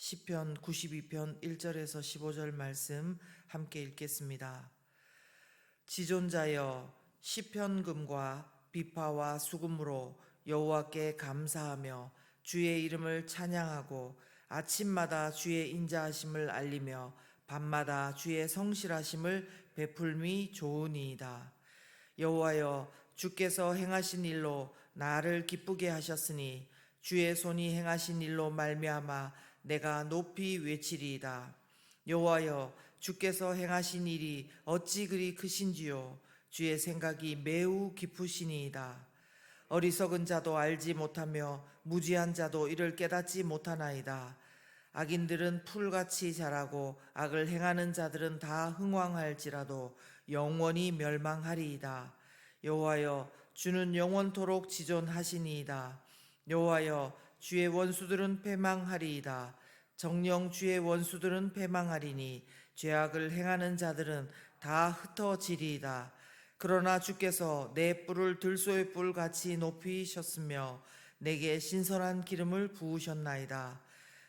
시편 92편 1절에서 15절 말씀 함께 읽겠습니다. 지존자여 시편금과 비파와 수금으로 여호와께 감사하며 주의 이름을 찬양하고 아침마다 주의 인자하심을 알리며 밤마다 주의 성실하심을 베풀미 좋으니이다. 여호와여 주께서 행하신 일로 나를 기쁘게 하셨으니 주의 손이 행하신 일로 말미암아 내가 높이 외치리이다. 여호와여 주께서 행하신 일이 어찌 그리 크신지요. 주의 생각이 매우 깊으시니이다. 어리석은 자도 알지 못하며 무지한 자도 이를 깨닫지 못하나이다. 악인들은 풀같이 자라고 악을 행하는 자들은 다 흥왕할지라도 영원히 멸망하리이다. 여호와여 주는 영원토록 지존하시니이다. 여호와여 주의 원수들은 패망하리이다. 정녕 주의 원수들은 패망하리니 죄악을 행하는 자들은 다 흩어지리이다. 그러나 주께서 내 뿔을 들소의 뿔같이 높이셨으며 내게 신선한 기름을 부으셨나이다.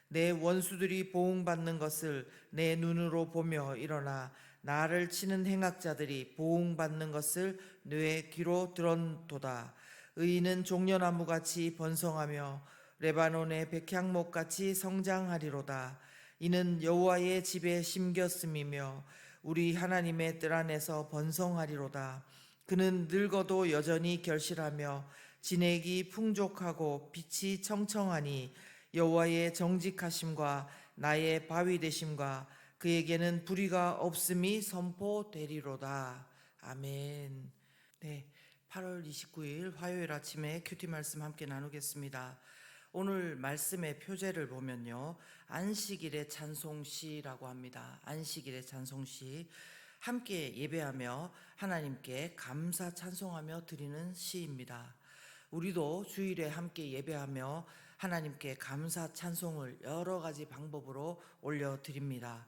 내 원수들이 보응받는 것을 내 눈으로 보며 일어나 나를 치는 행악자들이 보응받는 것을 내 귀로 들었도다. 의인은 종려나무같이 번성하며 레바논의 백향목같이 성장하리로다. 이는 여호와의 집에 심겼음이며 우리 하나님의 뜰 안에서 번성하리로다. 그는 늙어도 여전히 결실하며 진액이 풍족하고 빛이 청청하니 여호와의 정직하심과 나의 바위 되심과 그에게는 불의가 없음이 선포되리로다. 아멘. 네, 8월 29일 화요일 아침에 큐티 말씀 함께 나누겠습니다. 오늘 말씀의 표제를 보면요, 안식일의 찬송시라고 합니다. 안식일의 찬송시, 함께 예배하며 하나님께 감사 찬송하며 드리는 시입니다. 우리도 주일에 함께 예배하며 하나님께 감사 찬송을 여러 가지 방법으로 올려드립니다.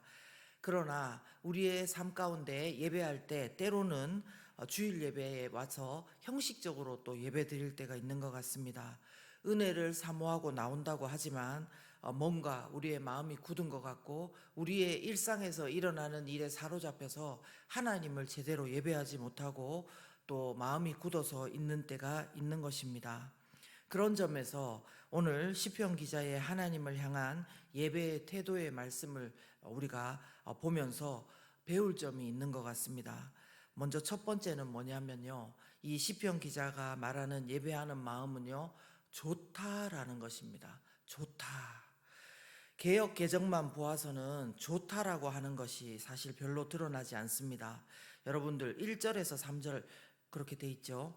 그러나 우리의 삶 가운데 예배할 때 때로는 주일 예배에 와서 형식적으로 또 예배 드릴 때가 있는 것 같습니다. 은혜를 사모하고 나온다고 하지만 뭔가 우리의 마음이 굳은 것 같고 우리의 일상에서 일어나는 일에 사로잡혀서 하나님을 제대로 예배하지 못하고 또 마음이 굳어서 있는 때가 있는 것입니다. 그런 점에서 오늘 시편 기자의 하나님을 향한 예배의 태도의 말씀을 우리가 보면서 배울 점이 있는 것 같습니다. 먼저 첫 번째는 뭐냐면요, 이 시편 기자가 말하는 예배하는 마음은요, 좋다라는 것입니다. 좋다. 개역 개정만 보아서는 좋다라고 하는 것이 사실 별로 드러나지 않습니다. 여러분들 1절에서 3절 그렇게 돼 있죠.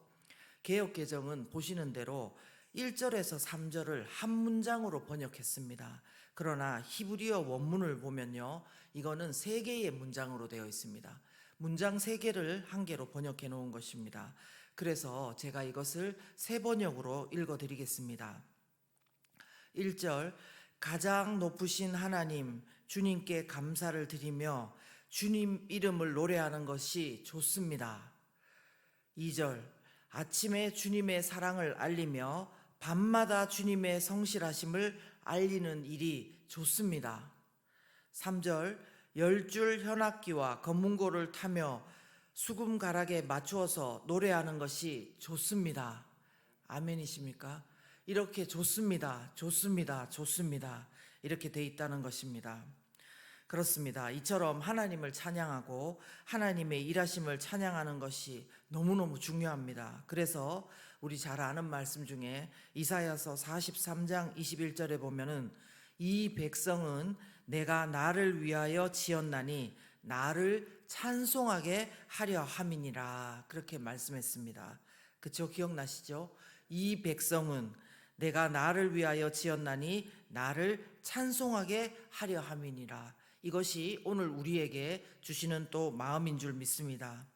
개역 개정은 보시는 대로 1절에서 3절을 한 문장으로 번역했습니다. 그러나 히브리어 원문을 보면요, 이거는 3개의 문장으로 되어 있습니다. 문장 3개를 한 개로 번역해 놓은 것입니다. 그래서 제가 이것을 세 번역으로 읽어 드리겠습니다. 1절, 가장 높으신 하나님 주님께 감사를 드리며 주님 이름을 노래하는 것이 좋습니다. 2절, 아침에 주님의 사랑을 알리며 밤마다 주님의 성실하심을 알리는 일이 좋습니다. 3절, 10줄 현악기와 검은고를 타며 수금 가락에 맞추어서 노래하는 것이 좋습니다. 아멘이십니까? 이렇게 좋습니다, 좋습니다, 좋습니다, 이렇게 돼 있다는 것입니다. 그렇습니다. 이처럼 하나님을 찬양하고 하나님의 일하심을 찬양하는 것이 너무너무 중요합니다. 그래서 우리 잘 아는 말씀 중에 이사야서 43장 21절에 보면은 이 백성은 내가 나를 위하여 지었나니 나를 찬송하게 하려 함이니라, 그렇게 말씀했습니다. 그쵸? 기억나시죠? 이 백성은 내가 나를 위하여 지었나니 나를 찬송하게 하려 함이니라. 이것이 오늘 우리에게 주시는 또 마음인 줄 믿습니다.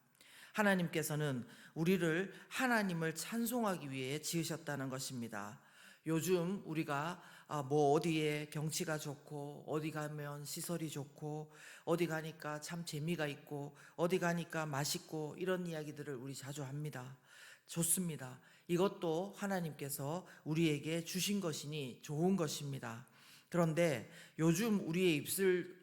하나님께서는 우리를 하나님을 찬송하기 위해 지으셨다는 것입니다. 요즘 우리가 뭐 어디에 경치가 좋고 어디 가면 시설이 좋고 어디 가니까 참 재미가 있고 어디 가니까 맛있고 이런 이야기들을 우리 자주 합니다. 좋습니다. 이것도 하나님께서 우리에게 주신 것이니 좋은 것입니다. 그런데 요즘 우리의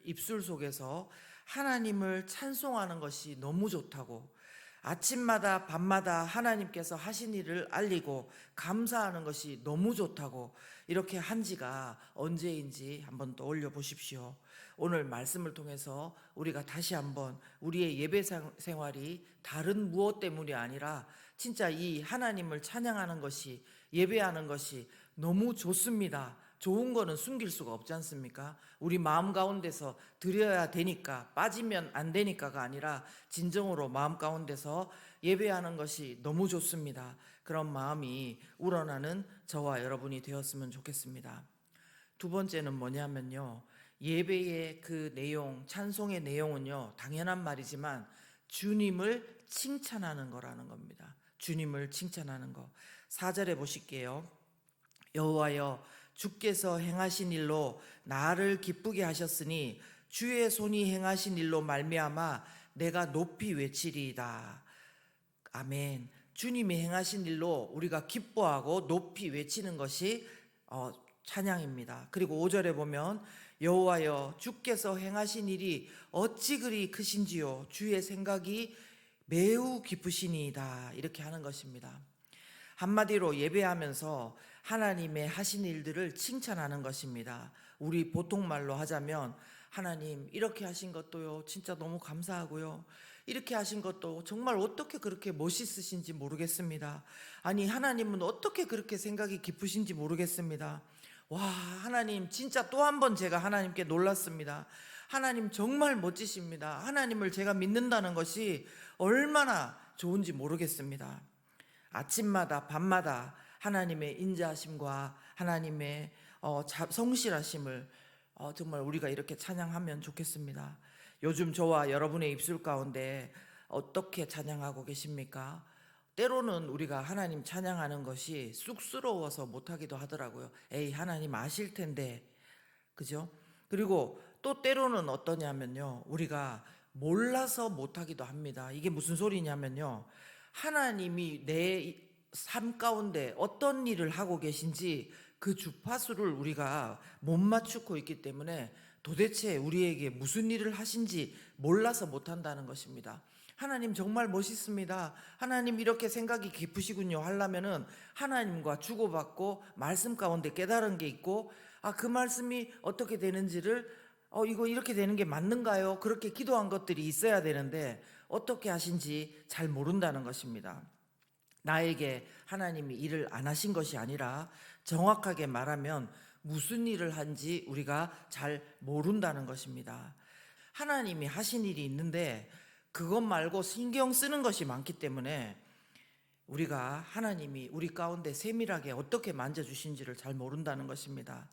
입술 속에서 하나님을 찬송하는 것이 너무 좋다고, 아침마다 밤마다 하나님께서 하신 일을 알리고 감사하는 것이 너무 좋다고 이렇게 한 지가 언제인지 한번 떠올려 보십시오. 오늘 말씀을 통해서 우리가 다시 한번 우리의 예배 생활이 다른 무엇 때문이 아니라 진짜 이 하나님을 찬양하는 것이, 예배하는 것이 너무 좋습니다. 좋은 거는 숨길 수가 없지 않습니까? 우리 마음 가운데서 드려야 되니까, 빠지면 안 되니까가 아니라 진정으로 마음 가운데서 예배하는 것이 너무 좋습니다. 그런 마음이 우러나는 저와 여러분이 되었으면 좋겠습니다. 두 번째는 뭐냐면요, 예배의 그 내용, 찬송의 내용은요, 당연한 말이지만 주님을 칭찬하는 거라는 겁니다. 주님을 칭찬하는 거. 4절에 보실게요. 여호와여, 주께서 행하신 일로 나를 기쁘게 하셨으니 주의 손이 행하신 일로 말미암아 내가 높이 외치리이다. 아멘. 주님이 행하신 일로 우리가 기뻐하고 높이 외치는 것이 찬양입니다. 그리고 5절에 보면 여호와여, 주께서 행하신 일이 어찌 그리 크신지요, 주의 생각이 매우 깊으시니이다. 이렇게 하는 것입니다. 한마디로 예배하면서 하나님의 하신 일들을 칭찬하는 것입니다. 우리 보통 말로 하자면, 하나님 이렇게 하신 것도요 진짜 너무 감사하고요, 이렇게 하신 것도 정말 어떻게 그렇게 멋있으신지 모르겠습니다. 아니, 하나님은 어떻게 그렇게 생각이 깊으신지 모르겠습니다. 와, 하나님 진짜 또 한 번 제가 하나님께 놀랐습니다. 하나님 정말 멋지십니다. 하나님을 제가 믿는다는 것이 얼마나 좋은지 모르겠습니다. 아침마다 밤마다 하나님의 인자하심과 하나님의 성실하심을 정말 우리가 이렇게 찬양하면 좋겠습니다. 요즘 저와 여러분의 입술 가운데 어떻게 찬양하고 계십니까? 때로는 우리가 하나님 찬양하는 것이 쑥스러워서 못하기도 하더라고요. 에이, 하나님 아실 텐데, 그죠? 그리고 또 때로는 어떠냐면요, 우리가 몰라서 못하기도 합니다. 이게 무슨 소리냐면요, 하나님이 내 삶 가운데 어떤 일을 하고 계신지 그 주파수를 우리가 못 맞추고 있기 때문에 도대체 우리에게 무슨 일을 하신지 몰라서 못한다는 것입니다. 하나님 정말 멋있습니다, 하나님 이렇게 생각이 깊으시군요 하려면은 하나님과 주고받고 말씀 가운데 깨달은 게 있고, 그 말씀이 어떻게 되는지를 이거 이렇게 되는 게 맞는가요? 그렇게 기도한 것들이 있어야 되는데 어떻게 하신지 잘 모른다는 것입니다. 나에게 하나님이 일을 안 하신 것이 아니라 정확하게 말하면 무슨 일을 한지 우리가 잘 모른다는 것입니다. 하나님이 하신 일이 있는데 그것 말고 신경 쓰는 것이 많기 때문에 우리가 하나님이 우리 가운데 세밀하게 어떻게 만져주신지를 잘 모른다는 것입니다.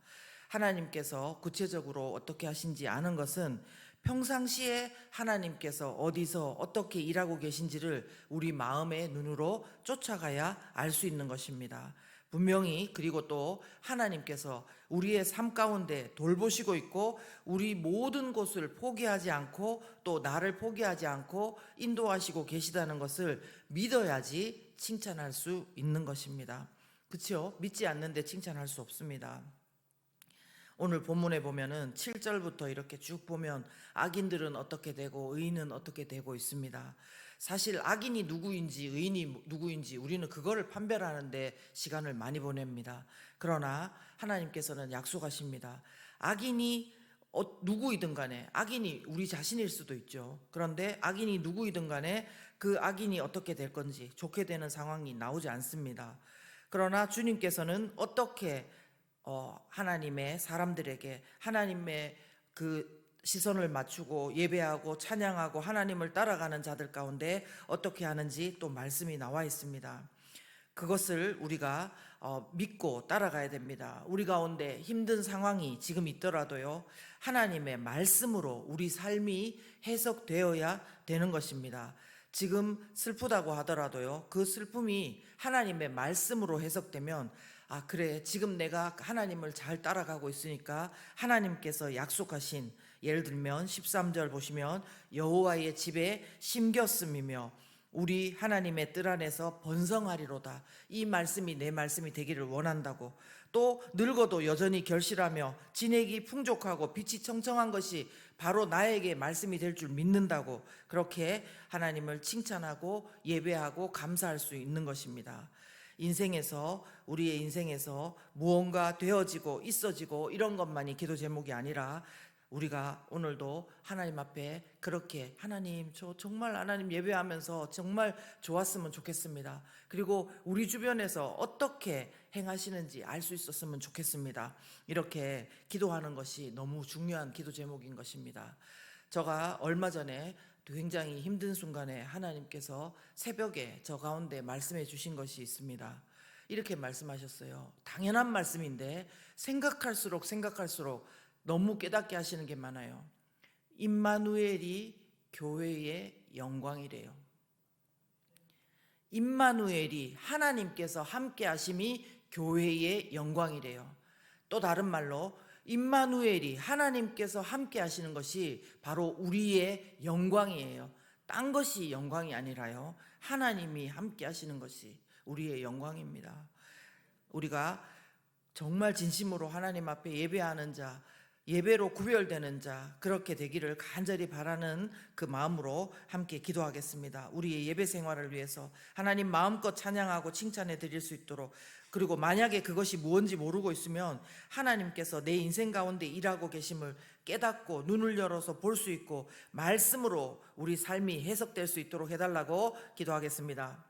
하나님께서 구체적으로 어떻게 하신지 아는 것은 평상시에 하나님께서 어디서 어떻게 일하고 계신지를 우리 마음의 눈으로 쫓아가야 알 수 있는 것입니다. 분명히, 그리고 또 하나님께서 우리의 삶 가운데 돌보시고 있고 우리 모든 것을 포기하지 않고 또 나를 포기하지 않고 인도하시고 계시다는 것을 믿어야지 칭찬할 수 있는 것입니다. 그렇죠? 믿지 않는데 칭찬할 수 없습니다. 오늘 본문에 보면은 7절부터 이렇게 쭉 보면 악인들은 어떻게 되고 의인은 어떻게 되고 있습니다. 사실 악인이 누구인지 의인이 누구인지 우리는 그거를 판별하는데 시간을 많이 보냅니다. 그러나 하나님께서는 약속하십니다. 악인이 누구이든 간에, 악인이 우리 자신일 수도 있죠. 그런데 악인이 누구이든 간에 그 악인이 어떻게 될 건지 좋게 되는 상황이 나오지 않습니다. 그러나 주님께서는 어떻게 하나님의 사람들에게 하나님의 그 시선을 맞추고 예배하고 찬양하고 하나님을 따라가는 자들 가운데 어떻게 하는지 또 말씀이 나와 있습니다. 그것을 우리가 믿고 따라가야 됩니다. 우리 가운데 힘든 상황이 지금 있더라도요, 하나님의 말씀으로 우리 삶이 해석되어야 되는 것입니다. 지금 슬프다고 하더라도요, 그 슬픔이 하나님의 말씀으로 해석되면 그래, 지금 내가 하나님을 잘 따라가고 있으니까 하나님께서 약속하신, 예를 들면 13절 보시면 여호와의 집에 심겼음이며 우리 하나님의 뜰 안에서 번성하리로다. 이 말씀이 내 말씀이 되기를 원한다고. 또 늙어도 여전히 결실하며 진액이 풍족하고 빛이 청청한 것이 바로 나에게 말씀이 될 줄 믿는다고. 그렇게 하나님을 칭찬하고 예배하고 감사할 수 있는 것입니다. 우리의 인생에서 무언가 되어지고 있어지고 이런 것만이 기도 제목이 아니라, 우리가 오늘도 하나님 앞에 그렇게, 하나님, 저 정말 하나님 예배하면서 정말 좋았으면 좋겠습니다. 그리고 우리 주변에서 어떻게 행하시는지 알 수 있었으면 좋겠습니다. 이렇게 기도하는 것이 너무 중요한 기도 제목인 것입니다. 제가 얼마 전에 굉장히 힘든 순간에 하나님께서 새벽에 저 가운데 말씀해 주신 것이 있습니다. 이렇게 말씀하셨어요. 당연한 말씀인데 생각할수록 너무 깨닫게 하시는 게 많아요. 임마누엘이 교회의 영광이래요. 임마누엘이, 하나님께서 함께 하심이 교회의 영광이래요. 또 다른 말로 임마누엘이, 하나님께서 함께 하시는 것이 바로 우리의 영광이에요. 딴 것이 영광이 아니라요, 하나님이 함께 하시는 것이 우리의 영광입니다. 우리가 정말 진심으로 하나님 앞에 예배하는 자, 예배로 구별되는 자, 그렇게 되기를 간절히 바라는 그 마음으로 함께 기도하겠습니다. 우리의 예배 생활을 위해서 하나님 마음껏 찬양하고 칭찬해 드릴 수 있도록, 그리고 만약에 그것이 무엇인지 모르고 있으면 하나님께서 내 인생 가운데 일하고 계심을 깨닫고 눈을 열어서 볼 수 있고 말씀으로 우리 삶이 해석될 수 있도록 해달라고 기도하겠습니다.